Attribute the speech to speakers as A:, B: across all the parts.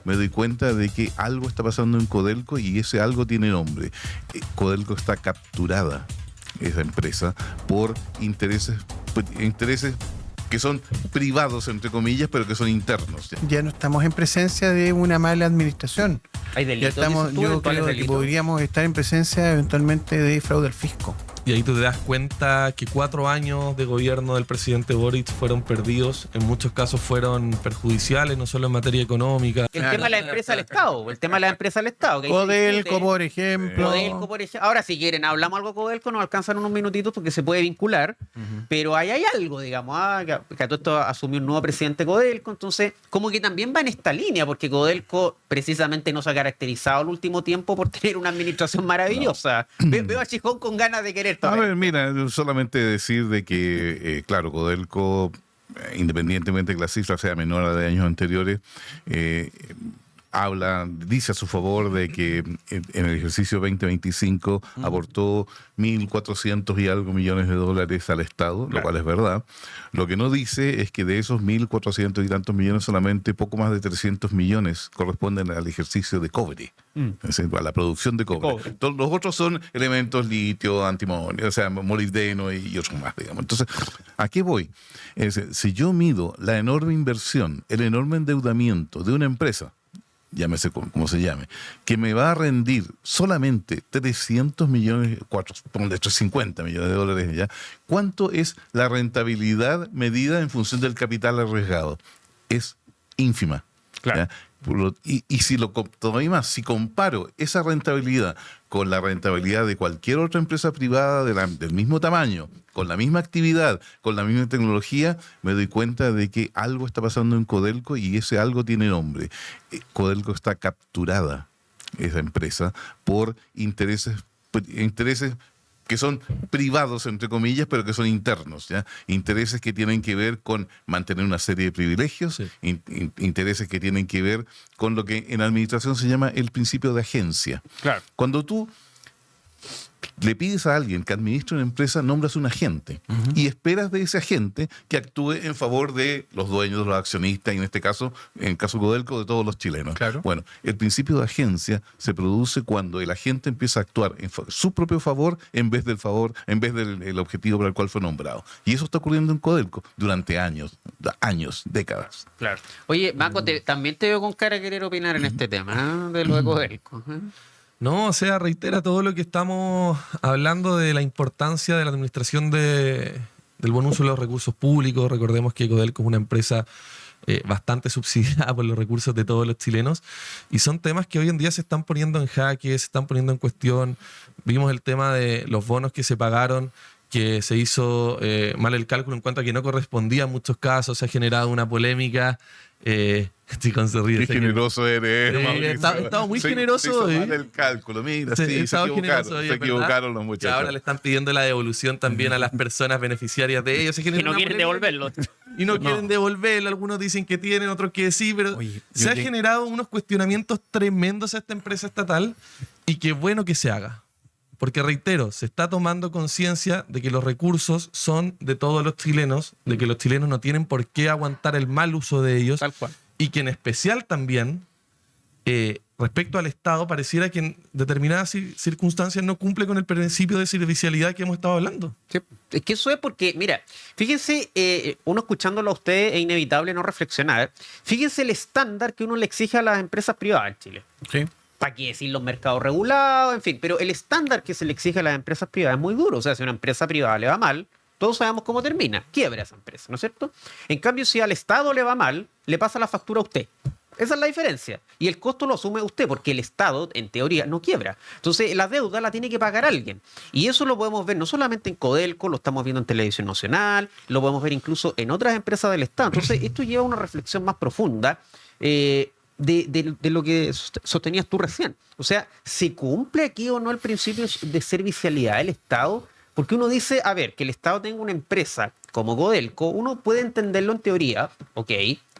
A: me doy cuenta de que algo está pasando en Codelco y ese algo tiene nombre. Codelco está capturada, esa empresa, por intereses que son privados, entre comillas, pero que son internos.
B: Ya no estamos en presencia de una mala administración.
C: ¿Hay
B: Ya
C: delitos?
B: estamos, yo creo que podríamos estar en presencia eventualmente de fraude al fisco.
D: Y ahí tú te das cuenta que 4 años de gobierno del presidente Boric fueron perdidos, en muchos casos fueron perjudiciales, no solo en materia económica.
C: El tema de la empresa del Estado, el tema de la empresa del Estado.
B: Codelco, por ejemplo.
C: Codelco, por ejemplo. Ahora, si quieren, hablamos algo de Codelco, nos alcanzan unos minutitos porque se puede vincular, pero ahí hay algo, digamos, que a todo esto asumió un nuevo presidente Codelco, entonces, como que también va en esta línea, porque Codelco precisamente no se ha caracterizado el último tiempo por tener una administración maravillosa. Veo a Chijón con ganas de querer
A: A ver, mira, solamente decir de que, claro, Codelco, independientemente de que la cifra sea menor a la de años anteriores, dice a su favor de que en el ejercicio 2025 aportó 1.400 y algo millones de dólares al Estado, lo cual es verdad. Lo que no dice es que de esos 1.400 y tantos millones, solamente poco más de 300 millones corresponden al ejercicio de cobre, es decir, a la producción de cobre. Todos los otros son elementos litio, antimonio, o sea, molibdeno y otros más, digamos. Entonces, ¿a qué voy? Es decir, si yo mido la enorme inversión, el enorme endeudamiento de una empresa, llámese como se llame, que me va a rendir solamente 300 millones, 350 millones de dólares ya, ¿cuánto es la rentabilidad medida en función del capital arriesgado? Es ínfima.
C: Claro.
A: Y si todavía más, si comparo esa rentabilidad con la rentabilidad de cualquier otra empresa privada del mismo tamaño, con la misma actividad, con la misma tecnología, me doy cuenta de que algo está pasando en Codelco y ese algo tiene nombre. Codelco está capturada, esa empresa, por intereses que son privados, entre comillas, pero que son internos, ¿ya? Intereses que tienen que ver con mantener una serie de privilegios,
D: Sí.
A: Intereses que tienen que ver con lo que en administración se llama el principio de agencia.
C: Claro.
A: Cuando tú le pides a alguien que administre una empresa, nombras un agente y esperas de ese agente que actúe en favor de los dueños, de los accionistas, y en este caso, en el caso Codelco, de todos los chilenos.
B: Claro.
A: Bueno, el principio de agencia se produce cuando el agente empieza a actuar en su propio favor en vez del el objetivo para el cual fue nombrado. Y eso está ocurriendo en Codelco durante años, décadas.
C: Claro. Oye, Maco, también te veo con cara de querer opinar en este tema, de lo de Codelco.
D: No, o sea, reitera todo lo que estamos hablando de la importancia de la administración del buen uso de los recursos públicos. Recordemos que Codelco es una empresa bastante subsidiada por los recursos de todos los chilenos, y son temas que hoy en día se están poniendo en jaque, se están poniendo en cuestión. Vimos el tema de los bonos que se pagaron, que se hizo mal el cálculo en cuanto a que no correspondía en muchos casos, se ha generado una polémica. Chicón se ríe.
A: Qué generoso eres, Mauricio.
D: Estaba muy generoso
A: se hizo
D: hoy.
A: mal el cálculo, mira,
D: Sí,
A: se
D: estaba generoso hoy,
A: se
D: es
A: equivocaron
D: verdad.
A: los
D: Y
A: muchachos.
D: ahora le están pidiendo la devolución también a las personas beneficiarias de ellos.
C: Que no quieren devolverlo.
D: Y no quieren devolverlo. Algunos dicen que tienen, otros que sí, pero
B: Oye,
D: se ha generado unos cuestionamientos tremendos a esta empresa estatal, y qué bueno que se haga. Porque, reitero, se está tomando conciencia de que los recursos son de todos los chilenos, de que los chilenos no tienen por qué aguantar el mal uso de ellos.
C: Tal cual.
D: Y que en especial también, respecto al Estado, pareciera que en determinadas circunstancias no cumple con el principio de servicialidad que hemos estado hablando.
C: Sí. Es que eso es porque, mira, fíjense, uno escuchándolo a usted es inevitable no reflexionar. Fíjense el estándar que uno le exige a las empresas privadas en Chile.
B: Sí.
C: ¿Para qué decir los mercados regulados? En fin, pero el estándar que se le exige a las empresas privadas es muy duro. O sea, si a una empresa privada le va mal, todos sabemos cómo termina. Quiebra esa empresa, ¿no es cierto? En cambio, si al Estado le va mal, le pasa la factura a usted. Esa es la diferencia. Y el costo lo asume usted, porque el Estado, en teoría, no quiebra. Entonces, la deuda la tiene que pagar alguien. Y eso lo podemos ver no solamente en Codelco, lo estamos viendo en Televisión Nacional, lo podemos ver incluso en otras empresas del Estado. Entonces, esto lleva a una reflexión más profunda de lo que sostenías tú recién. O sea, ¿se cumple aquí o no el principio de servicialidad del Estado? Porque uno dice, a ver, que el Estado tenga una empresa como Codelco, uno puede entenderlo en teoría, ok,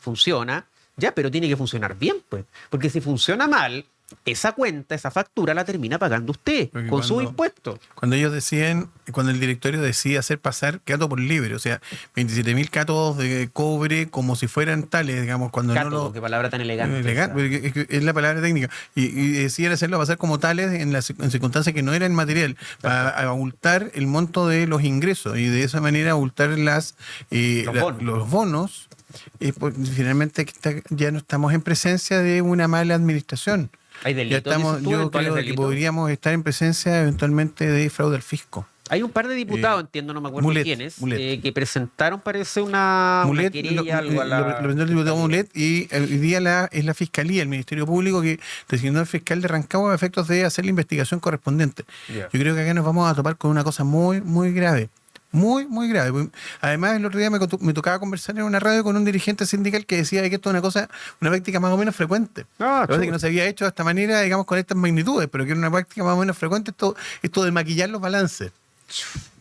C: funciona, ya, pero tiene que funcionar bien, pues. Porque si funciona mal, esa cuenta, esa factura la termina pagando usted
B: Porque
C: con sus impuestos.
B: Cuando ellos deciden, cuando el directorio decide hacer pasar cato por libre, o sea, 27.000 catos de cobre como si fueran tales, digamos, cuando
C: Cato,
B: no lo...
C: qué palabra tan elegante.
B: Porque es la palabra técnica. Y deciden hacerlo pasar como tales en circunstancias que no eran material, para abultar el monto de los ingresos y de esa manera abultar los bonos. Pues, finalmente ya no estamos en presencia de una mala administración.
C: Hay
B: Ya
C: delitos.
B: estamos, yo creo que podríamos estar en presencia eventualmente de fraude al fisco.
C: Hay un par de diputados, entiendo, no me acuerdo
B: Mulet,
C: quiénes,
B: Mulet.
C: Que presentaron, parece, una querella, algo a la...
B: Lo presentó el diputado Mulet y hoy día es la Fiscalía, el Ministerio Público, que designó al fiscal de Rancagua a efectos de hacer la investigación correspondiente.
C: Yeah.
B: Yo creo que acá nos vamos a topar con una cosa muy, muy grave. Muy, muy grave. Además, el otro día me tocaba conversar en una radio con un dirigente sindical que decía que esto es una práctica más o menos frecuente. Lo que pasa es que no se había hecho de esta manera, digamos, con estas magnitudes, pero que era una práctica más o menos frecuente esto de maquillar los balances.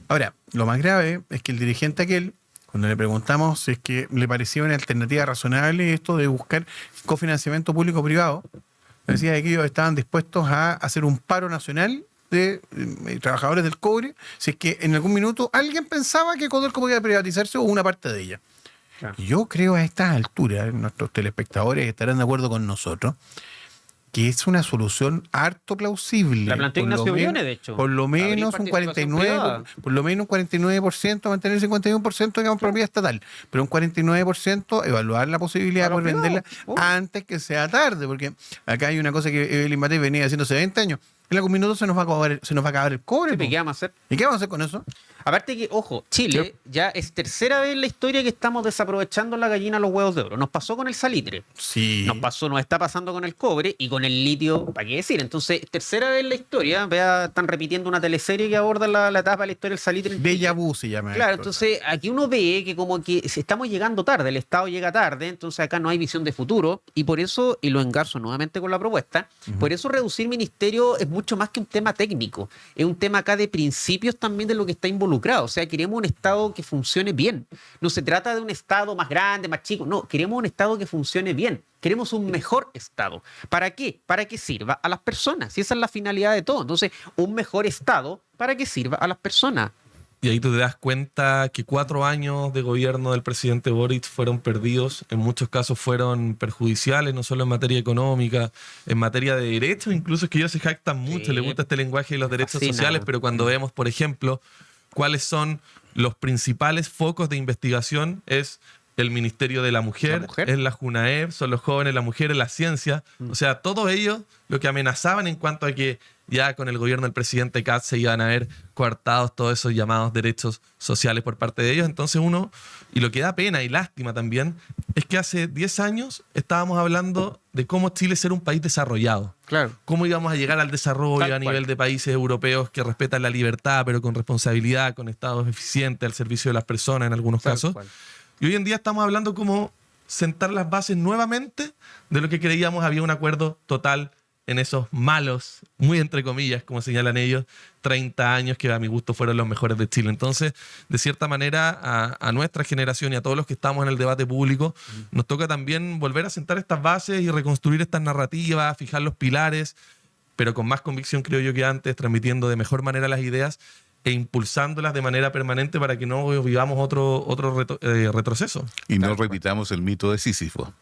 B: Ahora, lo más grave es que el dirigente aquel, cuando le preguntamos si es que le parecía una alternativa razonable esto de buscar cofinanciamiento público-privado, decía que ellos estaban dispuestos a hacer un paro nacional de trabajadores del cobre si es que en algún minuto alguien pensaba que Codelco podía privatizarse o una parte de ella.
C: Claro.
B: Yo creo a estas alturas, nuestros telespectadores estarán de acuerdo con nosotros, que es una solución harto plausible.
C: La planteó Ignacio Briones, de hecho.
B: Por lo menos un 49%, mantener el 51%, digamos, propiedad estatal, pero un 49% evaluar la posibilidad de poder venderla antes que sea tarde, porque acá hay una cosa que Evelyn Matei venía haciendo hace 20 años. En algún minuto se nos va a acabar el cobre.
C: ¿Qué vamos a hacer?
B: ¿Y qué vamos a hacer con eso?
C: Aparte que, ojo, Chile ya es tercera vez en la historia que estamos desaprovechando la gallina a los huevos de oro. Nos pasó con el salitre.
B: Sí.
C: Nos está pasando con el cobre y con el litio, ¿para qué decir? Entonces, tercera vez en la historia, están repitiendo una teleserie que aborda la etapa de la historia del salitre.
B: Déjà vu se llama.
C: Claro,
B: esto.
C: entonces aquí uno ve que como que estamos llegando tarde, el Estado llega tarde, entonces acá no hay visión de futuro y por eso, y lo engarzo nuevamente con la propuesta, por eso reducir ministerio es mucho más que un tema técnico, es un tema acá de principios también de lo que está involucrado, o sea, queremos un Estado que funcione bien, no se trata de un Estado más grande, más chico, no, queremos un Estado que funcione bien, queremos un mejor Estado. ¿Para qué? Para que sirva a las personas, y esa es la finalidad de todo, entonces un mejor Estado para que sirva a las personas.
D: Y ahí tú te das cuenta que 4 años de gobierno del presidente Boric fueron perdidos, en muchos casos fueron perjudiciales, no solo en materia económica, en materia de derechos, incluso es que ellos se jactan mucho,
C: Sí,
D: les gusta este lenguaje de los derechos
C: fascina.
D: sociales, pero cuando vemos, por ejemplo, cuáles son los principales focos de investigación es el Ministerio de la Mujer, es la JUNAEP, son los jóvenes, la mujer, la ciencia. O sea, todos ellos lo que amenazaban en cuanto a que ya con el gobierno del presidente Katz se iban a ver coartados todos esos llamados derechos sociales por parte de ellos. Entonces y lo que da pena y lástima también, es que hace 10 años estábamos hablando de cómo Chile ser un país desarrollado.
C: Claro.
D: Cómo íbamos a llegar al desarrollo
C: Tal
D: a nivel
C: cual.
D: de países europeos que respetan la libertad, pero con responsabilidad, con estados eficientes al servicio de las personas en algunos
C: Tal
D: casos.
C: cual.
D: Y hoy en día estamos hablando como sentar las bases nuevamente de lo que creíamos había un acuerdo total en esos malos, muy entre comillas, como señalan ellos, 30 años que a mi gusto fueron los mejores de Chile. Entonces, de cierta manera, a nuestra generación y a todos los que estamos en el debate público, nos toca también volver a sentar estas bases y reconstruir estas narrativas, fijar los pilares, pero con más convicción, creo yo, que antes, transmitiendo de mejor manera las ideas e impulsándolas de manera permanente para que no vivamos otro retroceso.
A: Y no repitamos el mito de Sísifo.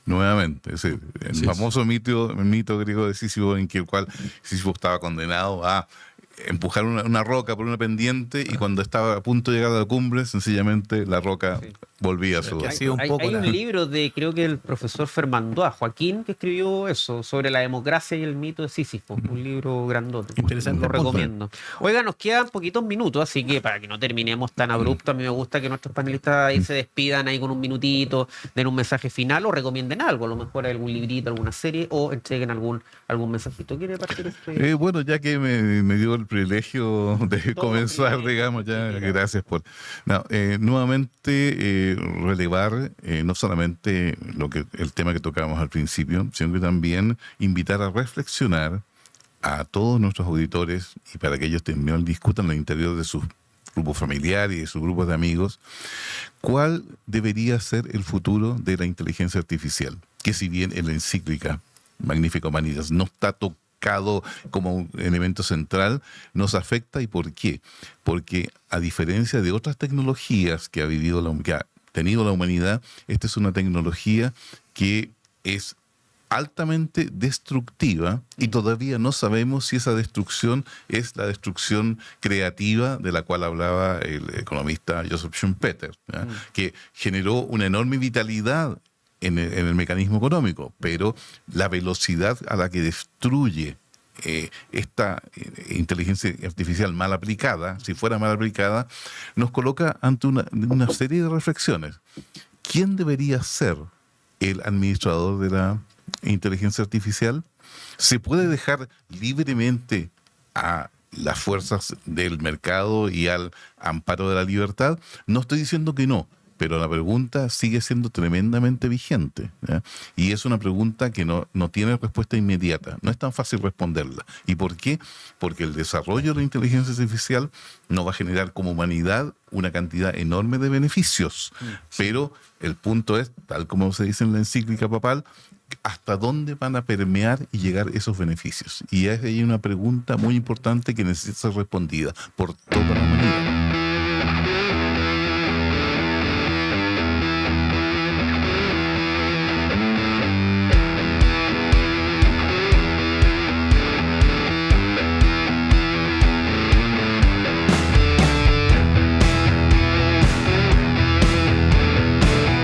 A: Nuevamente, es decir, el
D: Sí,
A: famoso mito griego de Sísifo en el cual Sísifo estaba condenado a empujar una roca por una pendiente y cuando estaba a punto de llegar a la cumbre, sencillamente la roca volvía a su...
B: Que ha sido un
C: Hay
B: poco
C: un libro de, creo que el profesor Fermandoa, Joaquín, que escribió eso, sobre la democracia y el mito de Sísifo. Un libro grandote.
B: Interesante
C: Lo
B: punto.
C: recomiendo. Oiga, nos quedan poquitos minutos, así que para que no terminemos tan abrupto, a mí me gusta que nuestros panelistas ahí se despidan ahí con un minutito, den un mensaje final o recomienden algo. A lo mejor algún librito, alguna serie o entreguen algún mensajito. ¿Quiere partir usted?
A: Bueno, ya que me dio el privilegio de comenzar, digamos, ya, gracias por... No, nuevamente relevar no solamente el tema que tocábamos al principio, sino que también invitar a reflexionar a todos nuestros auditores y para que ellos también discutan al interior de sus grupos familiares y de sus grupos de amigos, cuál debería ser el futuro de la inteligencia artificial, que si bien en la encíclica magnífica humanidad, no está tocado como un elemento central, nos afecta. ¿Y por qué? Porque a diferencia de otras tecnologías que ha tenido la humanidad, esta es una tecnología que es altamente destructiva y todavía no sabemos si esa destrucción es la destrucción creativa de la cual hablaba el economista Joseph Schumpeter, que generó una enorme vitalidad en el mecanismo económico, pero la velocidad a la que destruye esta inteligencia artificial mal aplicada, si fuera mal aplicada, nos coloca ante una serie de reflexiones. ¿Quién debería ser el administrador de la inteligencia artificial? ¿Se puede dejar libremente a las fuerzas del mercado y al amparo de la libertad? No estoy diciendo que no, pero la pregunta sigue siendo tremendamente vigente, ¿ya? Y es una pregunta que no tiene respuesta inmediata. No es tan fácil responderla. ¿Y por qué? Porque el desarrollo de la inteligencia artificial nos va a generar como humanidad una cantidad enorme de beneficios. Pero el punto es, tal como se dice en la encíclica papal, ¿hasta dónde van a permear y llegar esos beneficios? Y es ahí una pregunta muy importante que necesita ser respondida por toda la humanidad.